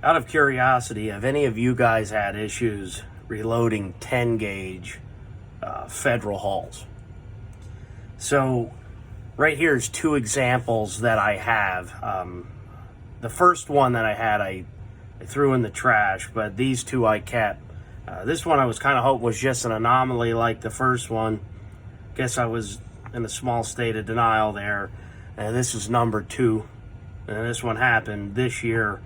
Out of curiosity, have any of you guys had issues reloading 10 gauge federal hulls? So right here is two examples that I have. The first one that I had, I threw in the trash, but these two I kept. This one I was kind of hoping was just an anomaly like the first one. Guess I was in a small state of denial there. And this is number 2. And this one happened this year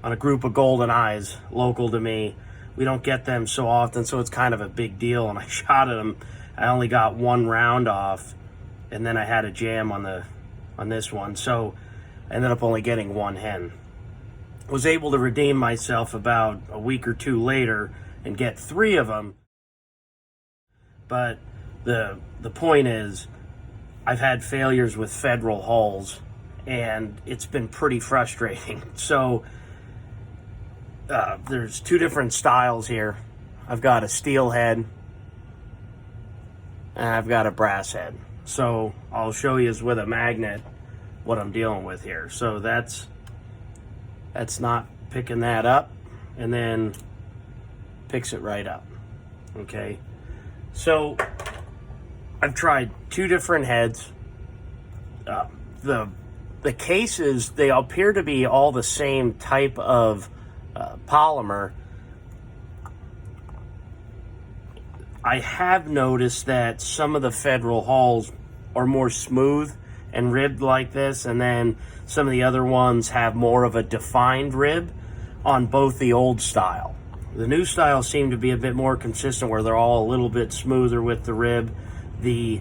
on a group of Goldeneyes local to me. We don't get them so often, so it's kind of a big deal. And I shot at them. I only got one round off, and then I had a jam on this one. So I ended up only getting one hen. Was able to redeem myself about a week or two later and get 3 of them. But the point is, I've had failures with federal hulls, and it's been pretty frustrating. So there's 2 different styles here. I've got a steel head and I've got a brass head. So I'll show you with a magnet what I'm dealing with here. So that's not picking that up, and then picks it right up. Okay, so I've tried 2 different heads. The cases, they appear to be all the same type of polymer. I have noticed that some of the federal hulls are more smooth and ribbed like this, and then some of the other ones have more of a defined rib on both the old style. The new style seem to be a bit more consistent, where they're all a little bit smoother with the rib. The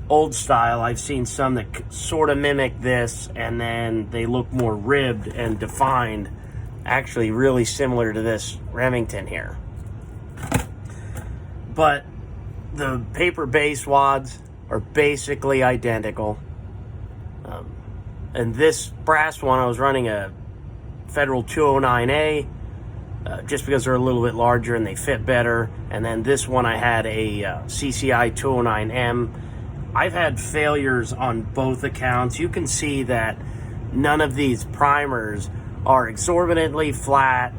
old style, I've seen some that sort of mimic this, and then they look more ribbed and defined, actually really similar to this Remington here. But the paper base wads are basically identical. And this brass one, I was running a Federal 209A, just because they're a little bit larger and they fit better. And then this one, I had a CCI 209M. I've had failures on both accounts. You can see that none of these primers are exorbitantly flat.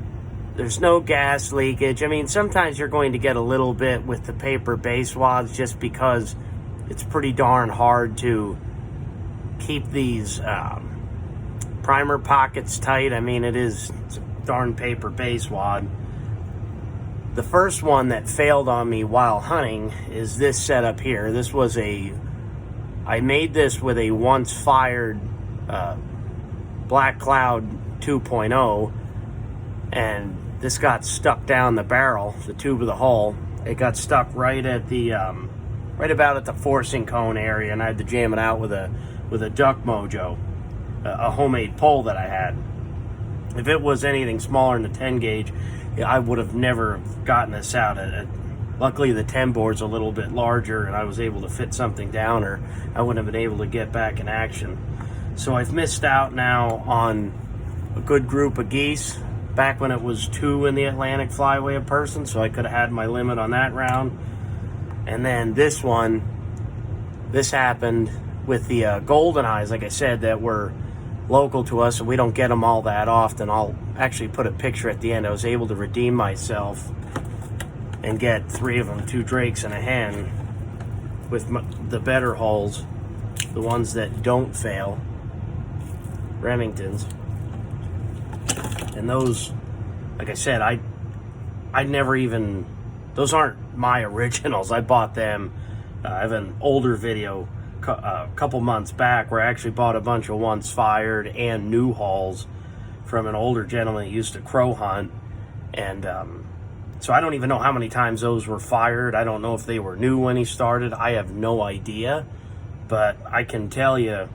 There's no gas leakage. I mean, sometimes you're going to get a little bit with the paper base wads, just because it's pretty darn hard to keep these primer pockets tight. I mean, it's a darn paper base wad. The first one that failed on me while hunting is this setup here. This was I made this with a once fired Black Cloud 2.0, and this got stuck down the barrel, the tube of the hull. It got stuck right at the right about at the forcing cone area, and I had to jam it out with a Duck Mojo, a homemade pole that I had. If it was anything smaller than the 10 gauge, I would have never gotten this out. Luckily, the 10 board's a little bit larger, and I was able to fit something down, or I wouldn't have been able to get back in action. So I've missed out now on a good group of geese. Back when it was 2 in the Atlantic flyway a person, so I could have had my limit on that round. And then this one, this happened with the Goldeneyes, like I said, that were local to us, and we don't get them all that often. I'll actually put a picture at the end. I was able to redeem myself and get 3 of them, 2 drakes and a hen, with the better hulls, the ones that don't fail, Remingtons. And those, like I said, I never even, those aren't my originals. I bought them. I have an older video a couple months back where I actually bought a bunch of once fired and new hulls from an older gentleman that used to crow hunt. And so I don't even know how many times those were fired. I don't know if they were new when he started. I have no idea. But I can tell you,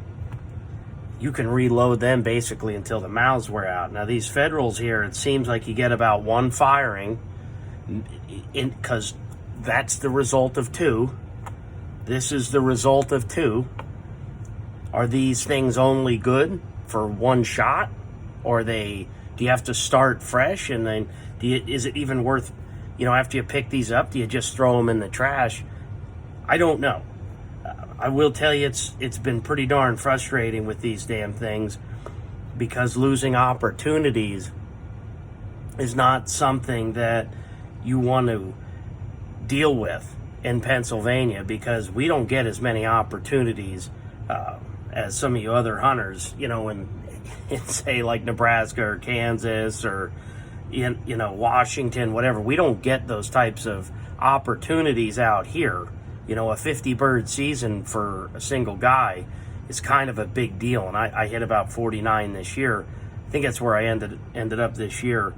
you can reload them basically until the mouths wear out. Now these Federals here, it seems like you get about 1 firing, because that's the result of 2. This is the result of 2. Are these things only good for 1 shot? Or do you have to start fresh, and then is it even worth, after you pick these up, do you just throw them in the trash? I don't know. I will tell you, it's been pretty darn frustrating with these damn things, because losing opportunities is not something that you want to deal with in Pennsylvania, because we don't get as many opportunities as some of you other hunters, in say like Nebraska or Kansas or Washington, whatever. We don't get those types of opportunities out here. A 50 bird season for a single guy is kind of a big deal, and I hit about 49 this year. I think that's where I ended up this year.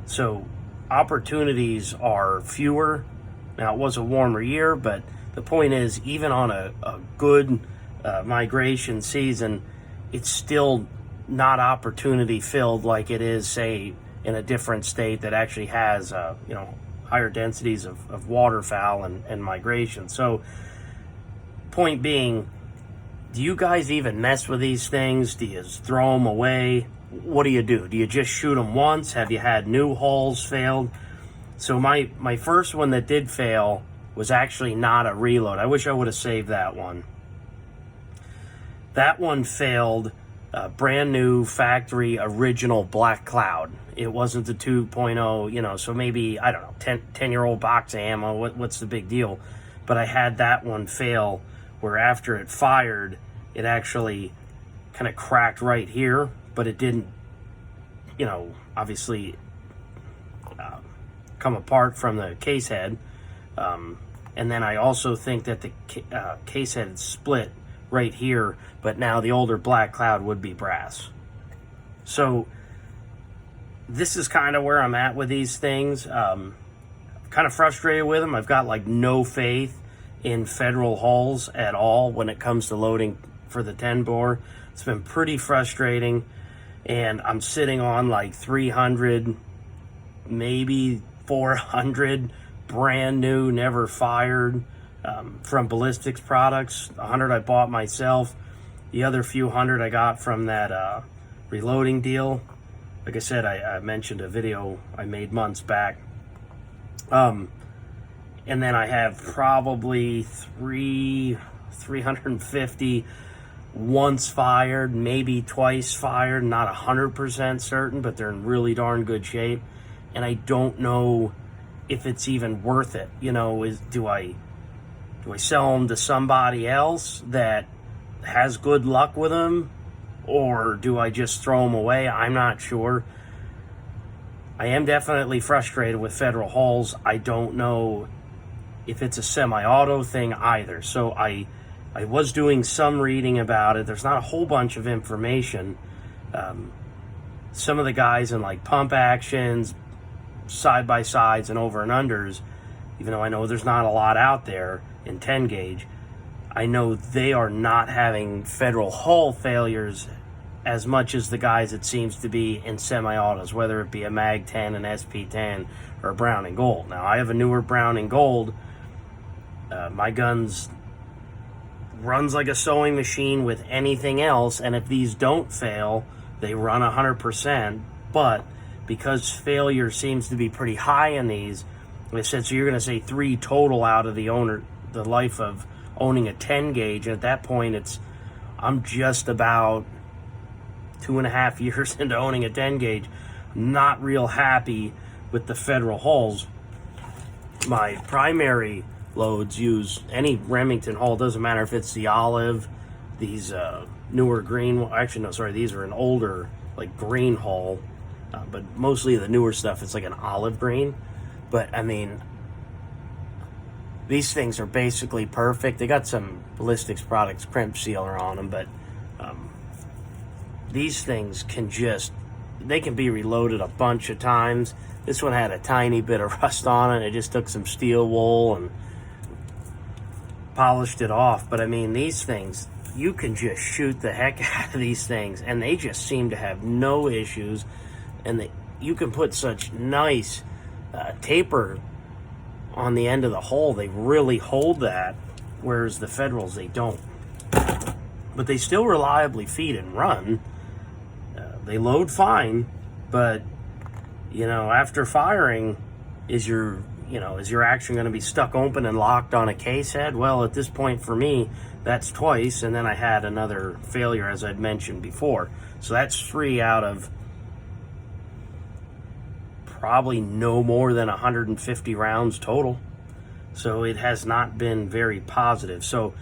So opportunities are fewer. Now, it was a warmer year, but the point is, even on a good migration season, it's still not opportunity filled like it is, say, in a different state that actually has higher densities of waterfowl and migration. So point being, do you guys even mess with these things? Do you throw them away? What do? Do you just shoot them once? Have you had new holes failed? So my first one that did fail was actually not a reload. I wish I would have saved that one. That one failed, brand new factory original black cloud. It wasn't the 2.0, so maybe, I don't know, 10-year-old box of ammo. What's the big deal? But I had that one fail where after it fired, it actually kind of cracked right here, but it didn't, obviously come apart from the case head. And then I also think that the case head split right here, but now the older black cloud would be brass. So this is kind of where I'm at with these things. Kind of frustrated with them. I've got like no faith in federal hulls at all when it comes to loading for the 10 bore. It's been pretty frustrating, and I'm sitting on like 300, maybe 400 brand new, never fired from Ballistics Products. 100 I bought myself. The other few hundred I got from that reloading deal. Like I said, I mentioned a video I made months back. And then I have probably 350 once fired, maybe twice fired, not 100% certain, but they're in really darn good shape. And I don't know if it's even worth it. Do I sell them to somebody else that has good luck with them, or do I just throw them away? I'm not sure. I am definitely frustrated with federal hulls. I don't know if it's a semi-auto thing either. So I was doing some reading about it. There's not a whole bunch of information. Some of the guys in like pump actions, side-by-sides, and over and unders, even though I know there's not a lot out there in 10 gauge, I know they are not having federal hull failures as much as the guys it seems to be in semi-autos, whether it be a Mag 10, an SP10, or a Brown and Gold. Now, I have a newer Brown and Gold. My guns runs like a sewing machine with anything else, and if these don't fail, they run 100%, but because failure seems to be pretty high in these, they said, so you're going to say 3 total out of the life of owning a 10 gauge. And at that point, I'm just about 2.5 years into owning a 10 gauge. Not real happy with the federal hulls. My primary loads use any Remington hull. Doesn't matter if it's the olive, these newer green. Actually, no, sorry, these are an older like green hull. But mostly the newer stuff, it's like an olive green. But I mean, these things are basically perfect. They got some Ballistics Products crimp sealer on them, but these things they can be reloaded a bunch of times. This one had a tiny bit of rust on it. I just took some steel wool and polished it off. But I mean, these things, you can just shoot the heck out of these things, and they just seem to have no issues. And you can put such nice taper on the end of the hole. They really hold that, whereas the Federals, they don't. But they still reliably feed and run. They load fine, but after firing, is your action going to be stuck open and locked on a case head? Well, at this point for me, that's twice, and then I had another failure, as I'd mentioned before. So that's 3 out of probably no more than 150 rounds total. So it has not been very positive. So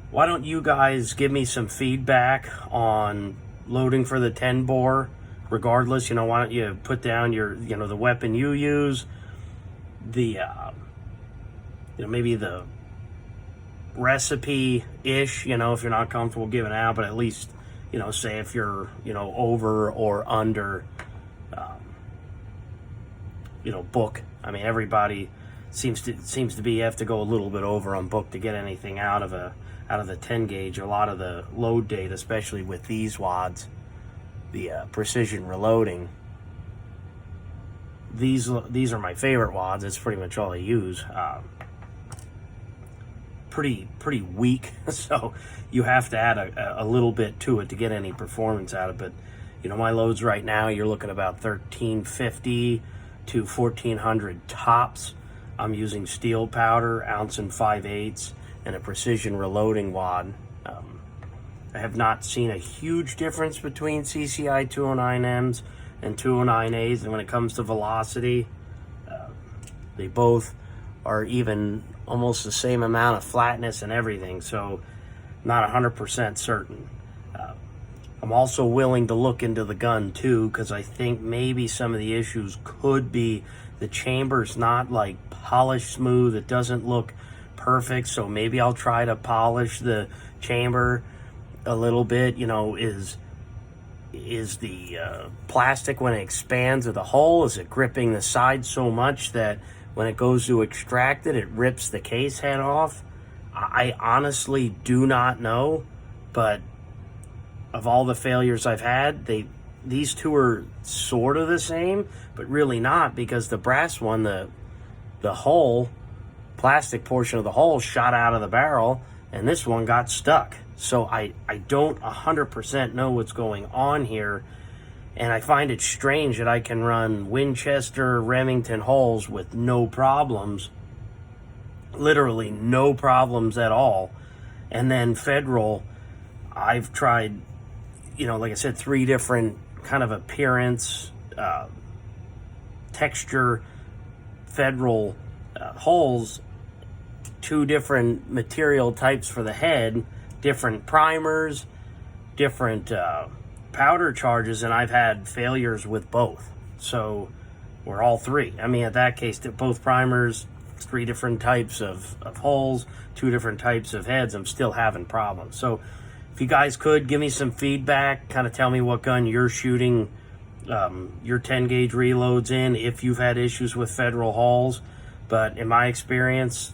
why don't you guys give me some feedback on loading for the 10 bore? Regardless, you know, why don't you put down your, you know, the weapon you use, the, you know, maybe the recipe-ish, you know, if you're not comfortable giving out, but at least, you know, say if you're, you know, over or under, you know, book. I mean, everybody seems to be, you have to go a little bit over on book to get anything out of the 10 gauge. A lot of the load data, especially with these wads, the precision reloading, these are my favorite wads. It's pretty much all I use. Pretty weak, so you have to add a little bit to it to get any performance out of it. But you know, my loads right now, you're looking about 1350 to 1400 tops. I'm using steel powder, 1 5/8 ounce, and a precision reloading wad. I have not seen a huge difference between CCI 209Ms and 209As, and when it comes to velocity, they both are even almost the same amount of flatness and everything, so not 100% certain. I'm also willing to look into the gun too, because I think maybe some of the issues could be the chamber's not like polished smooth. It doesn't look perfect, so maybe I'll try to polish the chamber a little bit. You know, is the plastic, when it expands of the hull, is it gripping the side so much that when it goes to extract it, it rips the case head off? I honestly do not know, but of all the failures I've had, these two are sort of the same, but really not, because the brass one, the hull, plastic portion of the hull shot out of the barrel, and this one got stuck. So I don't 100% know what's going on here, and I find it strange that I can run Winchester, Remington hulls with no problems, literally no problems at all, and then Federal, I've tried, you know, like I said, 3 different kind of appearance, texture Federal hulls, 2 different material types for the head, different primers, different powder charges, and I've had failures with both. So we're all 3. I mean, at that case, both primers, 3 different types of hulls, 2 different types of heads, I'm still having problems. So if you guys could give me some feedback, kind of tell me what gun you're shooting your 10 gauge reloads in, if you've had issues with Federal hulls. But in my experience,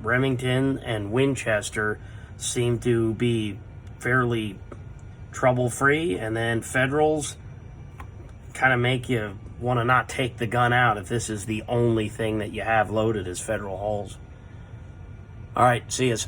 Remington and Winchester seem to be fairly trouble-free, and then Federals kind of make you want to not take the gun out if this is the only thing that you have loaded is Federal hulls. All right, see yous.